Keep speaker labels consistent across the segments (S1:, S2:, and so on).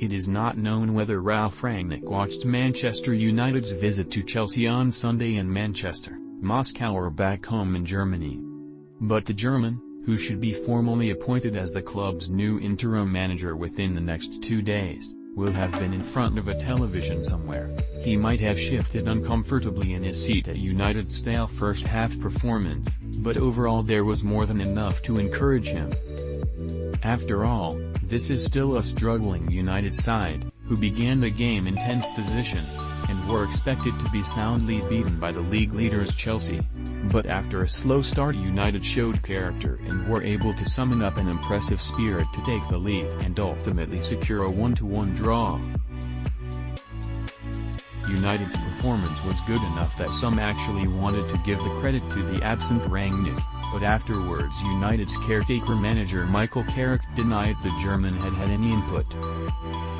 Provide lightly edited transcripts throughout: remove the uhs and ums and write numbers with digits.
S1: It is not known whether Ralf Rangnick watched Manchester United's visit to Chelsea on Sunday in Manchester, Moscow or back home in Germany. But the German, who should be formally appointed as the club's new interim manager within the next 2 days, will have been in front of a television somewhere. He might have shifted uncomfortably in his seat at United's stale first-half performance, but overall there was more than enough to encourage him. After all, this is still a struggling United side, who began the game in 10th position, and were expected to be soundly beaten by the league leaders Chelsea. But after a slow start, United showed character and were able to summon up an impressive spirit to take the lead and ultimately secure a 1-1 draw. United's performance was good enough that some actually wanted to give the credit to the absent Rangnick, but afterwards United's caretaker manager Michael Carrick denied the German had had any input.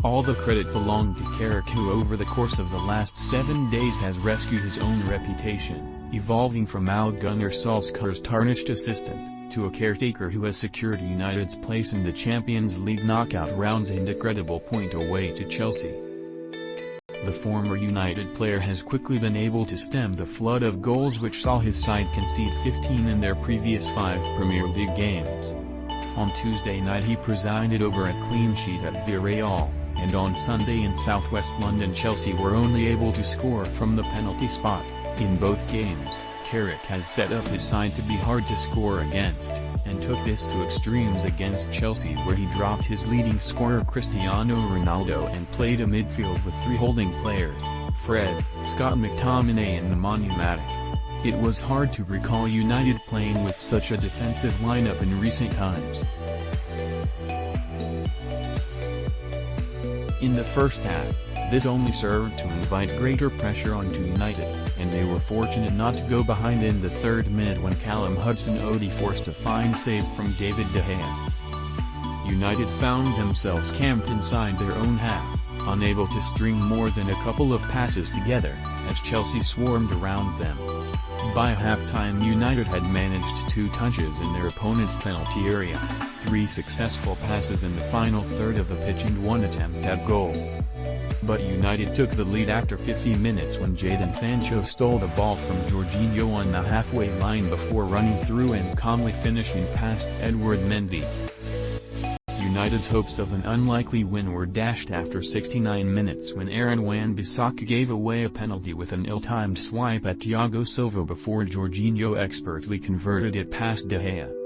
S1: All the credit belonged to Carrick, who over the course of the last 7 days has rescued his own reputation, evolving from Ole Gunnar Solskjaer's tarnished assistant, to a caretaker who has secured United's place in the Champions League knockout rounds and a credible point away to Chelsea. The former United player has quickly been able to stem the flood of goals which saw his side concede 15 in their previous 5 Premier League games. On Tuesday night he presided over a clean sheet at Villarreal, and on Sunday in southwest London Chelsea were only able to score from the penalty spot. In both games, Carrick has set up his side to be hard to score against, and took this to extremes against Chelsea, where he dropped his leading scorer Cristiano Ronaldo and played a midfield with 3 holding players, Fred, Scott McTominay and Nemanja Matic. It was hard to recall United playing with such a defensive lineup in recent times. In the first half, this only served to invite greater pressure onto United, and they were fortunate not to go behind in the 3rd minute when Callum Hudson-Odoi forced a fine save from David De Gea. United found themselves camped inside their own half, unable to string more than a couple of passes together, as Chelsea swarmed around them. By halftime United had managed 2 touches in their opponent's penalty area, 3 successful passes in the final third of the pitch and 1 attempt at goal. But United took the lead after 50 minutes when Jadon Sancho stole the ball from Jorginho on the halfway line before running through and calmly finishing past Edouard Mendy. United's hopes of an unlikely win were dashed after 69 minutes when Aaron Wan-Bissaka gave away a penalty with an ill-timed swipe at Thiago Silva before Jorginho expertly converted it past De Gea.